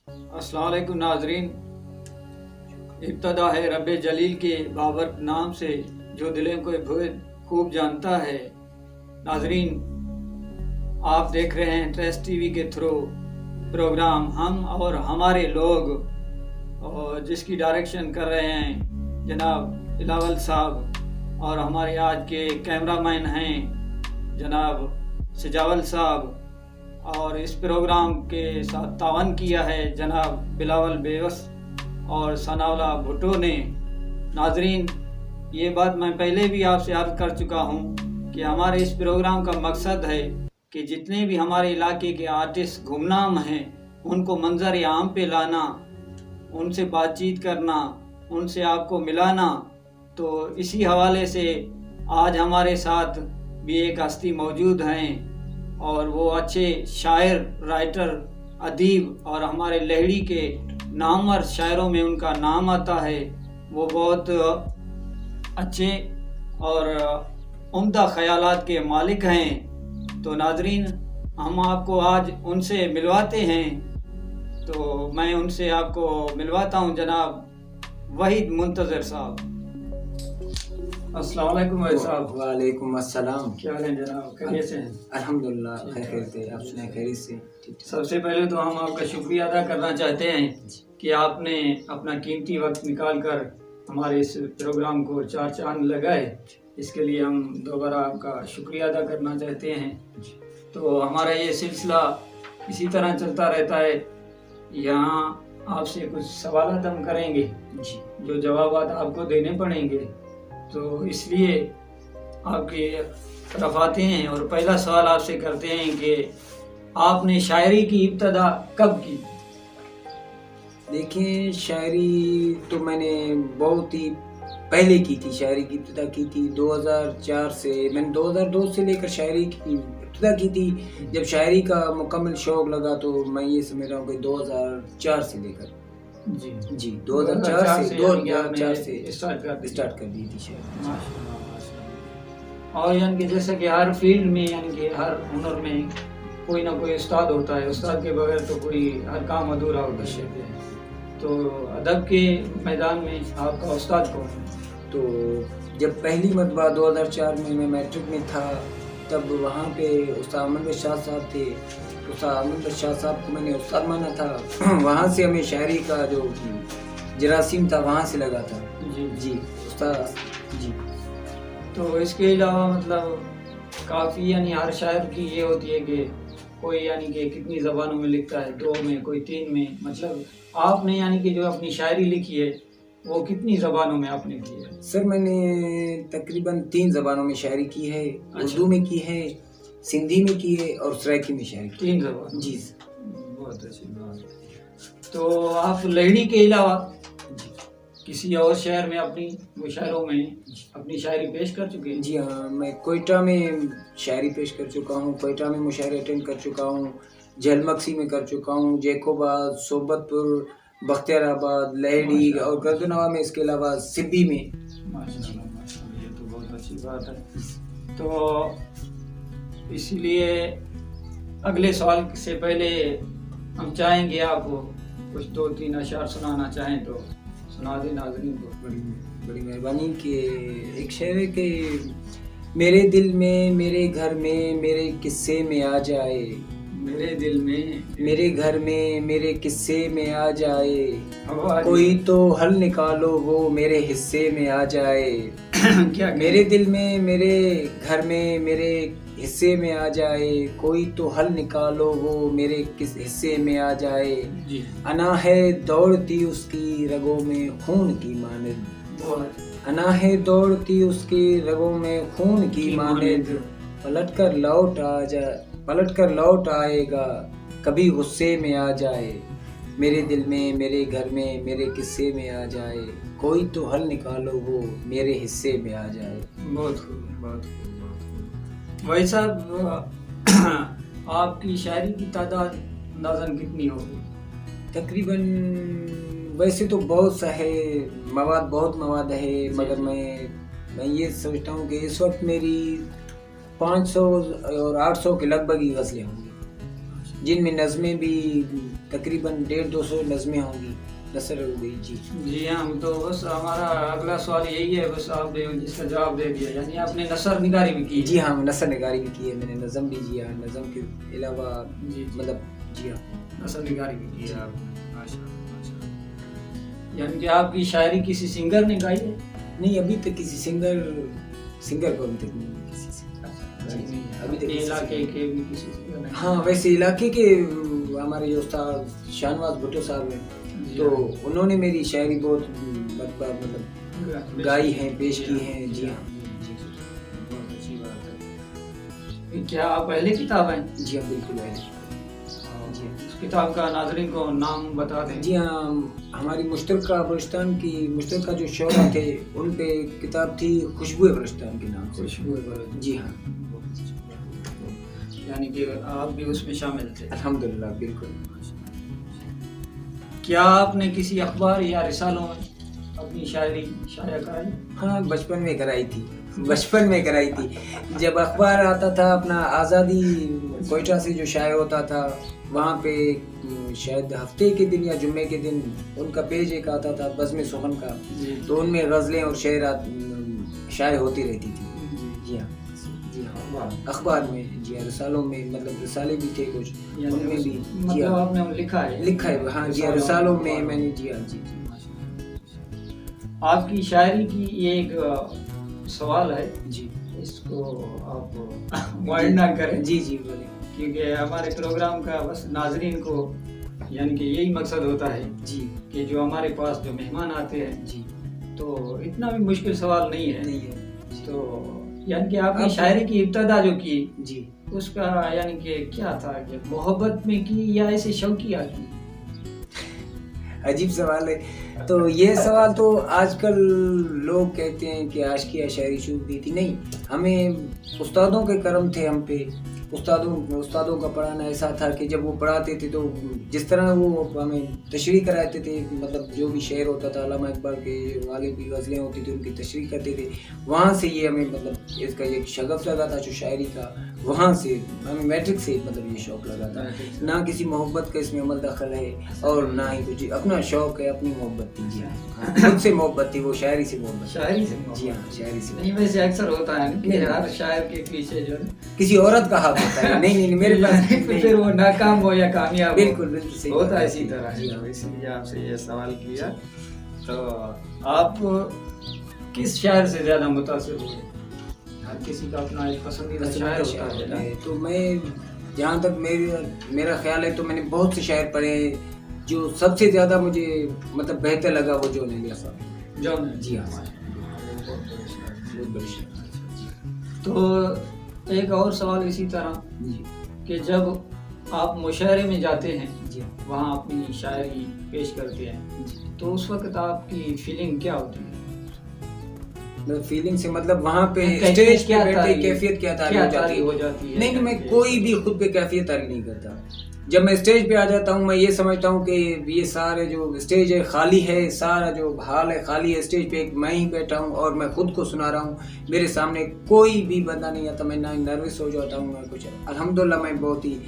السلام علیکم ناظرین، ابتدا ہے رب جلیل کے بابرکت نام سے جو دلوں کو خوب جانتا ہے۔ ناظرین، آپ دیکھ رہے ہیں ٹریس ٹی وی کے تھرو پروگرام ہم اور ہمارے لوگ، اور جس کی ڈائریکشن کر رہے ہیں جناب بلاول صاحب، اور ہمارے آج کے کیمرہ مین ہیں جناب سجاول صاحب، اور اس پروگرام کے ساتھ تعاون کیا ہے جناب بلاول بیوس اور ثناءاللہ بھٹو نے۔ ناظرین، یہ بات میں پہلے بھی آپ سے عرض کر چکا ہوں کہ ہمارے اس پروگرام کا مقصد ہے کہ جتنے بھی ہمارے علاقے کے آرٹسٹ گمنام ہیں ان کو منظر عام پہ لانا، ان سے بات چیت کرنا، ان سے آپ کو ملانا۔ تو اسی حوالے سے آج ہمارے ساتھ بھی ایک ہستی موجود ہیں، اور وہ اچھے شاعر، رائٹر، ادیب، اور ہمارے لہڑی کے نامور شاعروں میں ان کا نام آتا ہے۔ وہ بہت اچھے اور عمدہ خیالات کے مالک ہیں۔ تو ناظرین، ہم آپ کو آج ان سے ملواتے ہیں، تو میں ان سے آپ کو ملواتا ہوں جناب وحید منتظر صاحب۔ السلام علیکم وحید صاحب۔ وعلیکم السلام۔ کیا حال ہے جناب؟ خیریت سے ہیں؟ الحمدللہ خیر سے، آپ سنائیں خیریت سے؟ سب سے پہلے تو ہم آپ کا شکریہ ادا کرنا چاہتے ہیں کہ آپ نے اپنا قیمتی وقت نکال کر ہمارے اس پروگرام کو چار چاند لگائے، اس کے لیے ہم دوبارہ آپ کا شکریہ ادا کرنا چاہتے ہیں۔ تو ہمارا یہ سلسلہ اسی طرح چلتا رہتا ہے، یہاں آپ سے کچھ سوالات ہم کریں گے جو جوابات آپ کو دینے پڑیں گے، تو اس لیے آپ کی طرف آتے ہیں اور پہلا سوال آپ سے کرتے ہیں کہ آپ نے شاعری کی ابتدا کب کی؟ دیکھیں، شاعری تو میں نے بہت ہی پہلے کی تھی، شاعری کی ابتدا کی تھی 2004 سے۔ میں نے 2002 سے لے کر شاعری کی ابتدا کی تھی۔ جب شاعری کا مکمل شوق لگا تو میں یہ سمجھ رہا ہوں کہ 2004 سے لے کر جی 2004 سے اسٹارٹ کر دی تھی شاعری۔ اور یعنی کہ جیسا کہ ہر فیلڈ میں، یعنی کہ ہر ہنر میں کوئی نہ کوئی استاد ہوتا ہے، استاد کے بغیر تو کوئی ہر کام ادھورا ہوتا ہے۔ تو ادب کے میدان میں آپ کا استاد کون ہے؟ تو جب پہلی مرتبہ 2004 میں میٹرک میں تھا، تب وہاں پہ استاد احمد بشار صاحب تھے۔ استاد احمد بشار صاحب کو میں نے استاد مانا تھا، وہاں سے ہمیں شاعری کا جو جراثیم تھا وہاں سے لگا تھا۔ جی استاد جی۔ تو اس کے علاوہ مطلب کافی، یعنی ہر شاعر کی یہ ہوتی ہے کہ کوئی یعنی کہ کتنی زبانوں میں لکھتا ہے، 2 میں، کوئی 3 میں، مطلب آپ نے یعنی کہ جو اپنی شاعری لکھی ہے وہ کتنی زبانوں میں آپ نے کی ہے؟ سر میں نے تقریباً 3 زبانوں میں شاعری کی ہے۔ اردو میں کی ہے، سندھی میں کی ہے، اور سرائکی میں شاعری کی 3 زبان؟ جی بہت اچھی بات۔ تو آپ لہڑی کے علاوہ کسی اور شہر میں اپنی مشاعروں میں اپنی شاعری پیش کر چکے ہیں؟ جی ہاں، میں کوئٹہ میں شاعری پیش کر چکا ہوں، کوئٹہ میں مشاعرے اٹینڈ کر چکا ہوں، جھیل مکسی میں کر چکا ہوں، جیکوباد، صوبت پور، بختیار آباد، لہڑی اور گردنوا میں، اس کے علاوہ سبی میں۔ ماشاءاللہ ماشاءاللہ، یہ تو بہت اچھی بات ہے۔ تو اسی لیے اگلے سوال سے پہلے ہم چاہیں گے آپ کو کچھ 2-3 اشعار سنانا چاہیں تو سنا دیں ناظرین کو۔ بڑی مہربانی۔ کہ ایک شعر ہے کہ میرے دل میں، میرے گھر میں، میرے قصے میں آ جائے، میرے دل میں، میرے گھر میں، میرے قصے میں آ جائے، کوئی تو حل نکالو وہ میرے حصے میں آ جائے۔ کیا میرے دل میں، میرے گھر میں، میرے حصے میں آ جائے، کوئی تو حل نکالو وہ میرے کس حصے میں آ جائے۔ انا ہے دوڑتی اس کی رگوں میں خون کی مانند، انا ہے دوڑتی اس کی رگوں میں خون کی مانند، پلٹ کر لوٹ آئے گا کبھی غصے میں آ جائے۔ میرے دل میں، میرے گھر میں، میرے قصے میں آ جائے، کوئی تو حل نکالو وہ میرے حصے میں آ جائے۔ بہت خوب، بہت خوب، بہت خوب۔ بھائی صاحب، آپ کی شاعری کی تعداد اندازاً کتنی ہوگی؟ تقریباً ویسے تو بہت سا ہے، بہت مواد ہے، مگر میں یہ سوچتا ہوں کہ اس وقت میری 500 اور 800 کے لگ بھگ ہی غزلیں ہوں گی۔ جن میں نظمیں بھی تقریباً 150-200 نظمیں ہوں گی نثر ہو گئی. جی جی ہاں، تو بس ہمارا اگلا سوال یہی ہے، بس آپ نے اس کا جواب دے دیا، یعنی آپ نے نثر نگاری بھی کی. جی ہاں، نثر نگاری بھی کی ہے میں نے، نظم بھی. جی ہاں، نظم کے علاوہ جی مطلب جی ہاں نثر نگاری بھی کی ہے آپ نے. یعنی کہ آپ کی شاعری کسی سنگر نے گائی ہے؟ نہیں، ابھی تک کسی سنگر کو ابھی تک نہیں کسی سے. ابھی تک علاقے کے بھی کسی سنگر نے؟ ہاں، ویسے علاقے کے ہمارے جو استاد شاہنواز بھٹو صاحب ہیں تو انہوں نے میری شاعری بہت مطلب گائی ہیں، پیش کی ہیں. جی ہاں، بہت اچھی بات ہے. کیا آپ اہل کتاب ہیں؟ جی ہاں، بالکل ہے. اس کتاب کا ناظرین کو نام بتا دیں. جی ہاں، ہماری مشترکہ بلوچستان کی مشترکہ جو شعراء تھے ان پہ کتاب تھی خوشبو بلوچستان کے نام سے. خوشبو بلوچستان. جی ہاں، یعنی کہ آپ بھی اس میں شامل تھے. الحمدللہ، بالکل. کیا آپ نے کسی اخبار یا رسالوں میں اپنی شاعری شائع کرائی؟ ہاں، بچپن میں کرائی تھی. جب اخبار آتا تھا اپنا آزادی کوئٹہ سے جو شائع ہوتا تھا، وہاں پہ شاید ہفتے کے دن یا جمعے کے دن ان کا پیج ایک آتا تھا بزم سخن کا، تو ان میں غزلیں اور شعرات شائع ہوتی رہتی تھی. جی ہاں، اخبار میں. جی ہاں، رسالوں میں مطلب رسالے بھی تھے کچھ ان میں بھی. جی ہاں، آپ نے لکھا ہے. ہاں. جی ہاں، رسالوں میں میں نے. جی ہاں. جی آپ کی شاعری کی یہ ایک سوال ہے. جی، اس کو آپ مائنڈ نہ کریں. جی بولیں. کیونکہ ہمارے پروگرام کا بس ناظرین کو یعنی کہ یہی مقصد ہوتا ہے جی کہ جو ہمارے پاس جو مہمان آتے ہیں جی تو اتنا بھی مشکل سوال نہیں ہے. تو یعنی کہ آپ نے آپ شاعری کی ابتدا جو کی جی اس کا یعنی کہ کیا تھا، کہ محبت میں کی یا ایسے شوقیہ کی؟ عجیب سوال ہے. تو یہ سوال تو آج کل لوگ کہتے ہیں کہ عاشقی شاعری شروع کی تھی. نہیں، ہمیں استادوں کے کرم تھے ہم پہ. استادوں کا پڑھانا ایسا تھا کہ جب وہ پڑھاتے تھے تو جس طرح وہ ہمیں تشریح کراتے تھے، مطلب جو بھی شعر ہوتا تھا علامہ اقبال کے آگے بھی غزلیں ہوتی تھی ان کی تشریح کرتے تھے، وہاں سے یہ ہمیں مطلب اس کا ایک شغف لگا تھا جو شاعری کا. وہاں سے ہمیں میٹرک سے مطلب یہ شوق لگا تھا. نہ کسی محبت کا اس میں عمل دخل ہے اور نہ ہی کچھ، اپنا شوق ہے، اپنی محبت تھی. جی ہاں، خود سے محبت تھی، وہ شاعری سے محبت. شاعری سے؟ جی ہاں، شاعری سے. نہیں، ویسے اکثر ہوتا ہے کہ ہر شاعر کے پیچھے جو کسی عورت کا ہاتھ ہوتا ہے. نہیں میرے پاس پھر وہ ناکام ہو یا کامیاب. بالکل صحیح ہوتا ہے اسی طرح. اسی لیے آپ سے یہ سوال کیا. تو آپ کس شاعر سے زیادہ متاثر ہوئے؟ ہر کسی کا اپنا ایک پسندیدہ شاعر ہوتا ہے. تو میں جہاں تک میرا خیال ہے تو میں نے بہت سے شاعر پڑھے ہیں. جو سب سے زیادہ مجھے مطلب بہتر لگا وہ جون ایلیا صاحب. جی ہاں، بہت بڑے شاعر. تو ایک اور سوال اسی طرح کہ جب آپ مشاعرے میں جاتے ہیں، وہاں اپنی شاعری پیش کرتے ہیں، تو اس وقت آپ کی فیلنگ کیا ہوتی ہے؟ فیلنگ سے مطلب وہاں پہ اسٹیج پہ بیٹھے کیفیت کیا تعریف ہو جاتی ہے. نہیں، میں کوئی بھی خود پہ کیفیت تعریف نہیں کرتا. جب میں اسٹیج پہ آ جاتا ہوں میں یہ سمجھتا ہوں کہ یہ سارے جو اسٹیج ہے خالی ہے، سارا جو حال ہے خالی ہے. اسٹیج پہ میں ہی بیٹھا ہوں اور میں خود کو سنا رہا ہوں. میرے سامنے کوئی بھی بندہ نہیں آتا. میں نہ نروس ہو جاتا ہوں نہ کچھ. الحمدللہ میں بہت ہی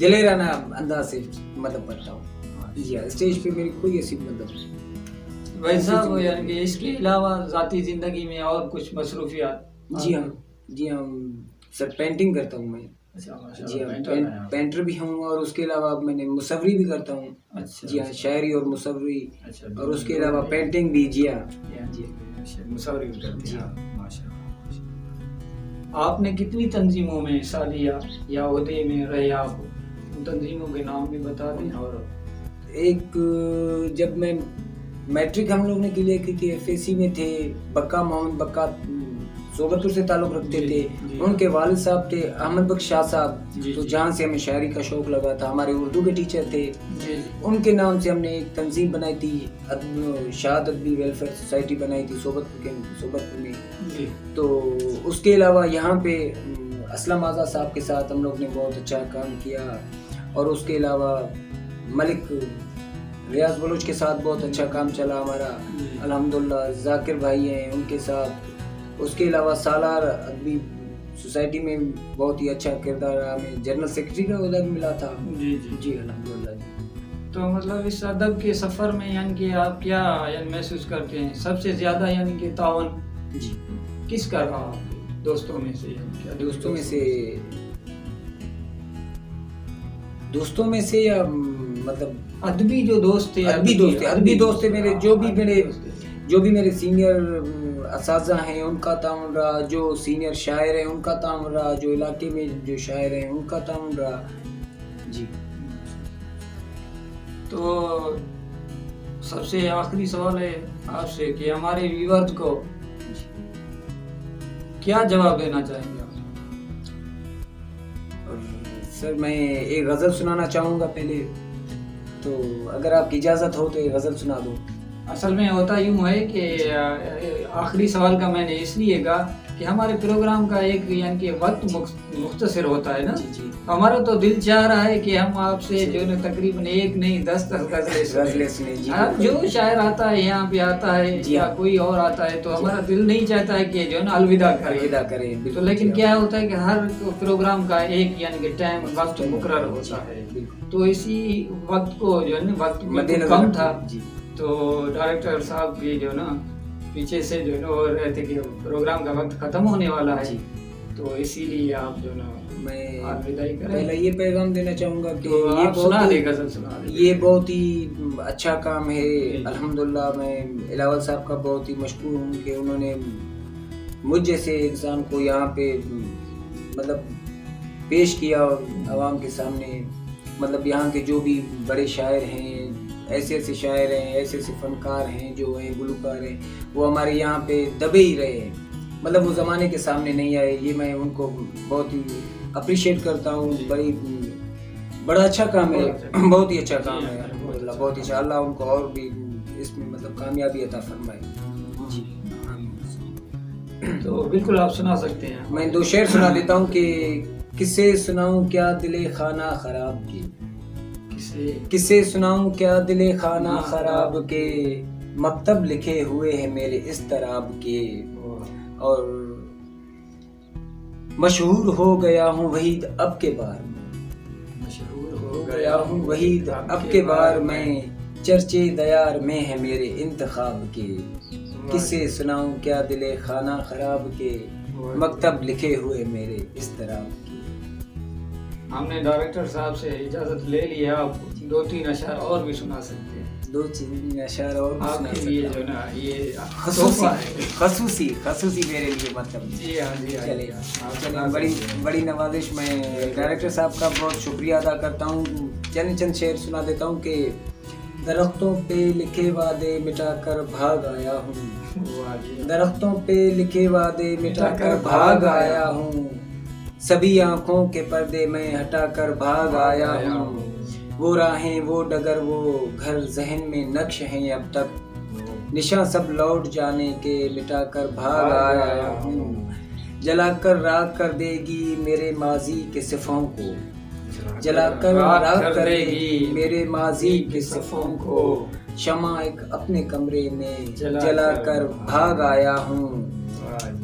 دلیرانہ انداز سے مطلب پڑھتا ہوں. جی ہاں، اسٹیج پہ میری کوئی ایسی مطلب ویسا یعنی کہ اس کے علاوہ ذاتی زندگی میں اور کچھ مصروفیات؟ جی ہاں سر، پینٹنگ کرتا ہوں میں. جی ہاں، پینٹر بھی ہوں اور اس کے علاوہ میں نے مصوری بھی کرتا ہوں. جی ہاں، شاعری اور مصوری اور اس کے علاوہ پینٹنگ بھی. جی ہاں، مصوری بھی کرتے ہیں. آپ نے کتنی تنظیموں میں حصہ لیا یا عہدے میں رہے آپ؟ ان تنظیموں کے نام بھی بتا دیں. اور ایک جب میں میٹرک ہم لوگ نے کلیئر کی تھی، ایف ایس سی میں تھے. بکا محمد بکا صوبتپور سے تعلق رکھتے تھے. ان کے والد صاحب تھے احمد بخش شاہ صاحب. تو جہاں سے ہمیں شاعری کا شوق لگا تھا، ہمارے اردو کے ٹیچر تھے. ان کے نام سے ہم نے ایک تنظیم بنائی تھی، شاد ادبی ویلفیئر سوسائٹی بنائی تھی صوبتپور میں. تو اس کے علاوہ یہاں پہ اسلم آزاد صاحب کے ساتھ ہم لوگ نے بہت اچھا کام کیا. اور اس کے علاوہ ملک ریاض بلوچ کے ساتھ بہت اچھا کام چلا ہمارا الحمدللہ. ذاکر بھائی ہیں ان کے ساتھ. اس کے علاوہ سالار ادبی سوسائٹی میں بہت ہی اچھا کردار رہا. ہمیں جنرل سیکرٹری کا عہدہ بھی ملا تھا. جی جی جی الحمدللہ. جی تو مطلب اس ادب کے سفر میں یعنی کہ آپ کیا یعنی محسوس کرتے ہیں سب سے زیادہ یعنی کہ تعاون جی کس کا رہا دوستوں میں سے؟ دوستوں میں سے یا مطلب ادبی جو دوست تھے، ادبی دوست میرے جو بھی میرے سینئر اساتذہ ہیں ان کا تعاون رہا، جو سینئر شاعر ہیں ان کا تعاون رہا، جو علاقے میں جو شاعر ہیں ان کا تعاون رہا. جی تو سب سے آخری سوال ہے آپ سے کہ ہمارے ویورز کو کیا جواب دینا چاہیں گے؟ سر میں ایک غزل سنانا چاہوں گا پہلے، تو اگر آپ کی اجازت ہو تو ایک غزل سنا دو. اصل میں ہوتا یوں ہے کہ آخری سوال کا میں نے اس لیے کہا کہ ہمارے پروگرام کا ایک یعنی کہ وقت مختصر ہوتا ہے نا. جی ہمارا تو دل چاہ رہا ہے کہ ہم آپ سے جو ہے تقریباً 1 نہیں 10 غزلیں سنیں. جو شاعر آتا ہے یہاں پہ آتا ہے یا کوئی اور آتا ہے تو ہمارا دل نہیں چاہتا ہے کہ جو ہے نا الوداع کرے. تو لیکن کیا ہوتا ہے کہ ہر پروگرام کا ایک یعنی کہ ٹائم وقت مقرر ہوتا ہے، تو اسی وقت کو جو ہے نا وقت کم تھا تو ڈائریکٹر صاحب بھی جو ہے نا پیچھے سے جو ہے نا اور رہے تھے کہ پروگرام کا وقت ختم ہونے والا ہے، تو اسی لیے آپ جو ہے نا میں الوداعی کریں. پہلے یہ پیغام دینا چاہوں گا کہ یہ بہت ہی اچھا کام ہے. الحمدللہ میں الاول صاحب کا بہت ہی مشکور ہوں کہ انہوں نے مجھ جیسے انسان کو یہاں پہ مطلب پیش کیا عوام کے سامنے. مطلب یہاں کے جو بھی بڑے شاعر ہیں، ایسے شاعر ہیں، ایسے فنکار ہیں جو ہیں گلوکار ہیں، وہ ہمارے یہاں پہ دبے ہی رہے ہیں. مطلب وہ زمانے کے سامنے نہیں آئے. یہ میں ان کو بہت ہی اپریشیٹ کرتا ہوں. بڑا اچھا کام ہے، بہت ہی اچھا کام ہے. الحمدللہ بہت ہی اچھا. اللہ ان کو اور بھی اس میں مطلب کامیابی عطا فرمائے. جی تو بالکل آپ سنا سکتے ہیں. میں 2 شعر سنا دیتا ہوں کہ کسے سناؤں کیا دل خانہ خراب کے، کسے سناؤں کیا دل خانہ خراب کے، مکتب لکھے ہوئے ہیں میرے اضطراب کے. اور مشہور ہو گیا ہوں وحید اب کے بار، مشہور ہو گیا ہوں وحید اب کے بار میں، چرچے دیار میں ہے میرے انتخاب کے. کسے سناؤں کیا دل خانہ خراب کے، مکتب لکھے ہوئے میرے اضطراب کے. ہم نے ڈائریکٹر صاحب سے اجازت لے لی ہے، آپ 2-3 اشعار اور بھی سنا سکتے ہیں. 2-3 اشعار اور بھی سنا سکتے ہیں جو نا یہ خصوصی میرے لیے مطلب. جی ہاں جی چلیے بڑی نوازش. میں ڈائریکٹر صاحب کا بہت شکریہ ادا کرتا ہوں. چند شعر سنا دیتا ہوں کہ درختوں پہ لکھے وعدے مٹا کر بھاگ آیا ہوں، درختوں پہ لکھے وعدے مٹا کر بھاگ آیا ہوں، سبھی آنکھوں کے پردے میں ہٹا کر بھاگ آیا ہوں. وہ راہیں وہ ڈگر وہ گھر ذہن میں نقش ہیں اب تک، نشاں سب لوٹ جانے کے مٹا کر بھاگ آیا ہوں. جلا کر راکھ کر دے گی میرے ماضی کے صفوں کو، جلا کر راکھ کر دے گی میرے ماضی کے صفوں کو، شمع ایک اپنے کمرے میں جلا کر بھاگ آیا ہوں.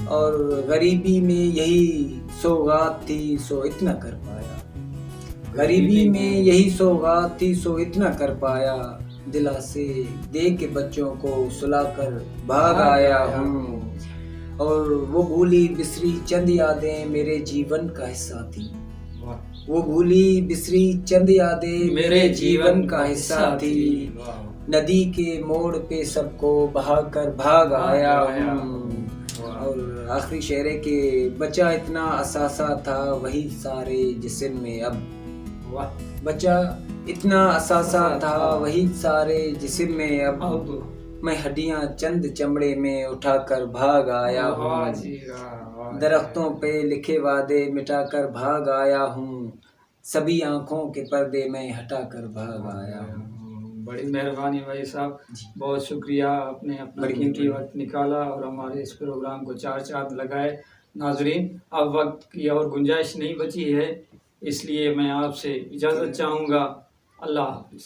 اور غریبی میں یہی سوغات تھی سو اتنا کر پایا، غریبی میں یہی سوغات تھی سو اتنا کر پایا، دلا سے دے کے بچوں کو سلا کر بھاگ آیا ہوں. اور وہ بھولی بسری چند یادیں میرے جیون کا حصہ تھی، وہ بھولی بسری چند یادیں میرے جیون کا حصہ تھی، ندی کے موڑ پہ سب کو بہا کر بھاگ آیا ہوں. اور آخری شعر ہے کہ بچا اتنا اثاثہ تھا وہی سارے جسم میں اب، بچا اتنا اثاثہ تھا وہی سارے جسم میں اب، میں ہڈیاں چند چمڑے میں اٹھا کر بھاگ آیا ہوں. درختوں پہ لکھے وعدے مٹا کر بھاگ آیا ہوں، سبھی آنکھوں کے پردے میں ہٹا کر بھاگ آیا ہوں. بڑی مہربانی بھائی صاحب، بہت شکریہ. آپ نے اپنا قیمتی وقت نکالا اور ہمارے اس پروگرام کو 4 چاند لگائے. ناظرین اب وقت کی اور گنجائش نہیں بچی ہے، اس لیے میں آپ سے اجازت چاہوں گا. اللہ حافظ.